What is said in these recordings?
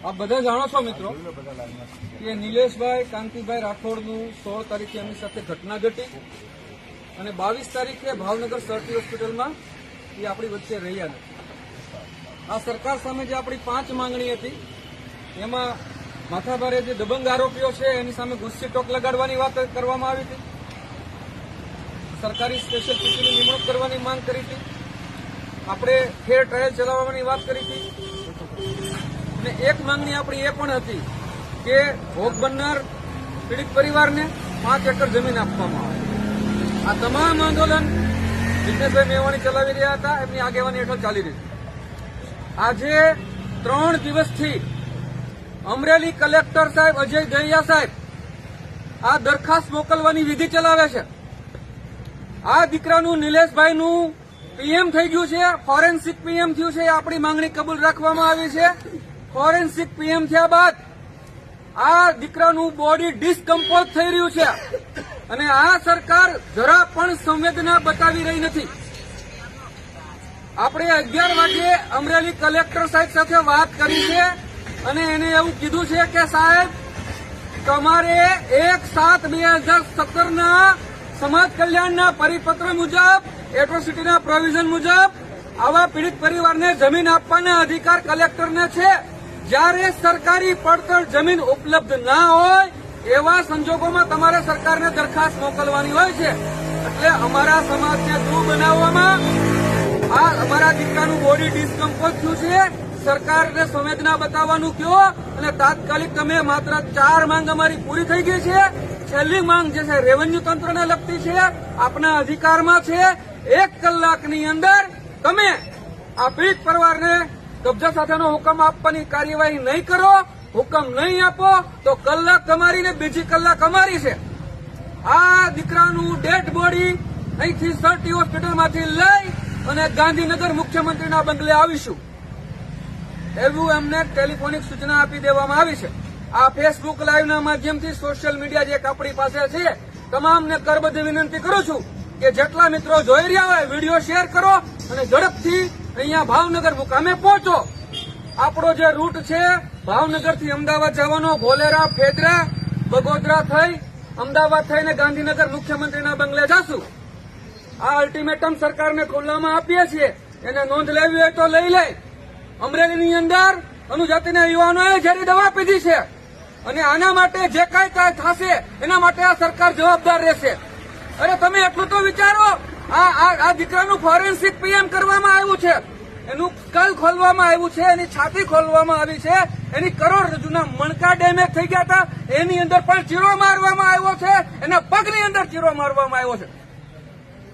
આપ બધા જાણો છો મિત્રો કે નિલેશભાઈ કાંતિભાઈ રાઠોડનું 16 તારીખે એમની સાથે ઘટના ઘટી અને 22 તારીખે ભાવનગર સરટી હોસ્પિટલમાં એ આપણી વચ્ચે રહ્યા નથી. આ સરકાર સામે જે આપણી 5 માંગણી હતી એમાં માથાભારે જે દબંગ આરોપીઓ છે એની સામે ગુસ્સી ટોક લગાડવાની વાત કરવામાં આવી હતી. સરકારી સ્પેશિયલ પીસીની નિમણૂક કરવાની માંગ કરી હતી. આપણે ફેર ટ્રાયલ ચલાવવાની વાત કરી હતી અને એક માંગણી આપણી એ પણ હતી કે ભોગ બનનાર પીડિત પરિવારને 5 એકર જમીન આપવામાં આવે. આ તમામ આંદોલન જિગ્નેશભાઈ મેવાણી ચલાવી રહ્યા હતા, એમની આગેવાની હેઠળ ચાલી રહી. આજે 3 દિવસથી અમરેલી કલેક્ટર સાહેબ અજય દહિયા સાહેબ આ દરખાસ્ત મોકલવાની વિધિ ચલાવે છે. આ દીકરાનું નિલેશભાઈનું પીએમ થઈ ગયું છે, ફોરેન્સિક પીએમ થયું છે, આપણી માંગણી કબૂલ રાખવામાં આવી છે. ફોરેન્સિક પીએમ થયા બાદ આ દીકરાનું બોડી ડિસ્કમ્પોઝ થઈ રહ્યું છે અને આ સરકાર જરા પણ સંવેદના બતાવી રહી નથી. આપણે 11 વાગે અમરેલી કલેક્ટર સાહેબ સાથે વાત કરી છે અને એને એવું કીધું છે કે સાહેબ તમારે 1/7/2017ના સમાજ કલ્યાણના પરિપત્ર મુજબ એટ્રોસિટીના પ્રોવિઝન મુજબ આવા પીડિત પરિવારને જમીન આપવાના અધિકાર કલેક્ટરને છે. જ્યારે સરકારી પડતર જમીન ઉપલબ્ધ ના હોય એવા સંજોગોમાં તમારે સરકારને દરખાસ્ત મોકલવાની હોય છે. એટલે અમારા સમાજને દૂર બનાવવામાં આ અમારા દીકરાનું બોડી ડિસ્કમ્પોઝ થયું છે. સરકારને સંવેદના બતાવવાનું કહો અને તાત્કાલિક તમે માત્ર 4 માંગ અમારી પૂરી થઈ ગઈ છે. છેલ્લી માંગ જે છે રેવન્યુ તંત્રને લગતી છે, આપના અધિકારમાં છે. 1 કલાકની અંદર તમે આ પીડિત પરિવારને કબજા સાથેનો હુકમ આપવાની કાર્યવાહી નહીં કરો, હુકમ નહીં આપો તો કલાક તમારી ને બીજી કલાક અમારી છે. આ દીકરાનું ડેડ બોડી અહીંથી સરટી હોસ્પિટલમાંથી લઈ અને ગાંધીનગર મુખ્યમંત્રીના બંગલે આવીશું એવું એમને ટેલિફોનિક સૂચના આપી દેવામાં આવી છે. આ ફેસબુક લાઈવના માધ્યમથી સોશિયલ મીડિયા જે આપણી પાસે છે તમામને કરબદ્ધ વિનંતી કરું છું કે જેટલા મિત્રો જોઈ રહ્યા હોય વિડીયો શેર કરો અને ઝડપથી અહીંયા ભાવનગર મુકામે પહોંચો. આપણો જે રૂટ છે ભાવનગરથી અમદાવાદ જવાનો, ભોલેરા, ફેદરા, બગોદરા થઈ અમદાવાદ થઈને ગાંધીનગર મુખ્યમંત્રીના બંગલે જશું. આ અલ્ટિમેટમ સરકારને ખુલ્લામાં આપીએ છીએ, એને નોંધ લેવી હોય તો લઈ લે. અમરેલીની અંદર અનુજાતિના યુવાનોએ ઝેરી દવા પીધી છે અને આના માટે જે કાંઈ થશે એના માટે આ સરકાર જવાબદાર રહેશે. અરે તમે એટલું તો વિચારો, આ દીકરાનું ફોરેન્સિક પીએમ કરવામાં આવ્યું છે, એનું સ્કલ ખોલવામાં આવ્યું છે, એની છાતી ખોલવામાં આવી છે, એની કરોડરજ્જુના મણકા ડેમેજ થઈ ગયા હતા, એની અંદર પણ ચીરો મારવામાં આવ્યો છે, એના પગની અંદર ચીરો મારવામાં આવ્યો છે.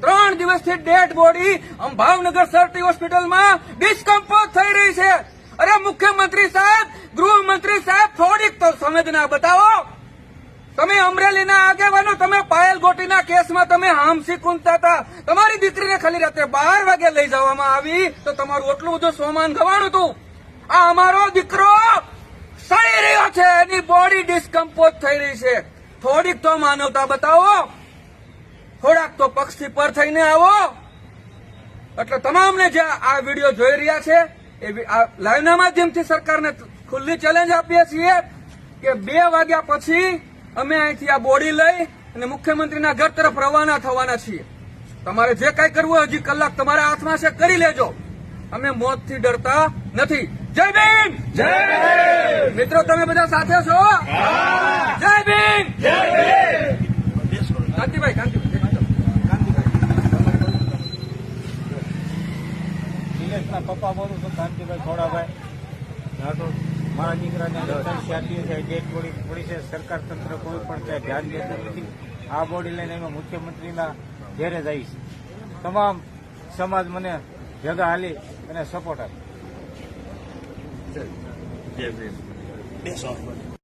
3 દિવસથી ડેડ બોડી ભાવનગર સરટી હોસ્પિટલમાં ડિસ્કમ્પોઝ થઈ રહી છે. અરે મુખ્યમંત્રી સાહેબ, ગૃહમંત્રી સાહેબ, થોડીક તો સંવેદના બતાવો. તમે અમરેલીના આગેવાનો, તમે પાયલ ગોટીના કેસમાં તમે હામસી કૂદતા હતા. તમારી દીકરીને ખાલી રાત્રે 12 વાગે લઈ જવામાં આવી તો તમારું એટલું બધું સ્વમાન ગવાણું હતું. આ અમારો દીકરો સડી રહ્યો છે, એની બોડી ડિસ્કમ્પોઝ થઈ રહી છે. થોડીક તો માનવતા બતાવો, થોડાક તો પક્ષથી પર થઈને આવો. એટલે તમામને જે આ વિડીયો જોઈ રહ્યા છે એ લાઈવના માધ્યમથી સરકારને ખુલ્લી ચેલેન્જ આપીએ છીએ કે 2 વાગ્યા પછી અમે અહીંથી આ બોડી લઈ અને મુખ્યમંત્રીના ઘર તરફ રવાના થવાના છીએ. તમારે જે કાંઈ કરવું હજી કલાક તમારા હાથમાં છે, કરી લેજો. અમે મોતથી ડરતા નથી. જય ભીમ, જય મિત્રો, તમે બધા સાથે છો? જય ભીમ, જય ભીમ. કાંતિભાઈ નિલેશના પપ્પા બોલું છું, કાંતિભાઈ ખોડાભાઈ રાઠોડ. મારા દીકરાને ડેડ બોડી પડી છે. સરકાર તંત્ર કોઈ પણ ત્યાં ધ્યાન દેતું નથી. આ બોડી લઈને એમાં મુખ્યમંત્રીના ઘેરે જાય છે. તમામ સમાજ મને જગા હાલી અને સપોર્ટ આપે.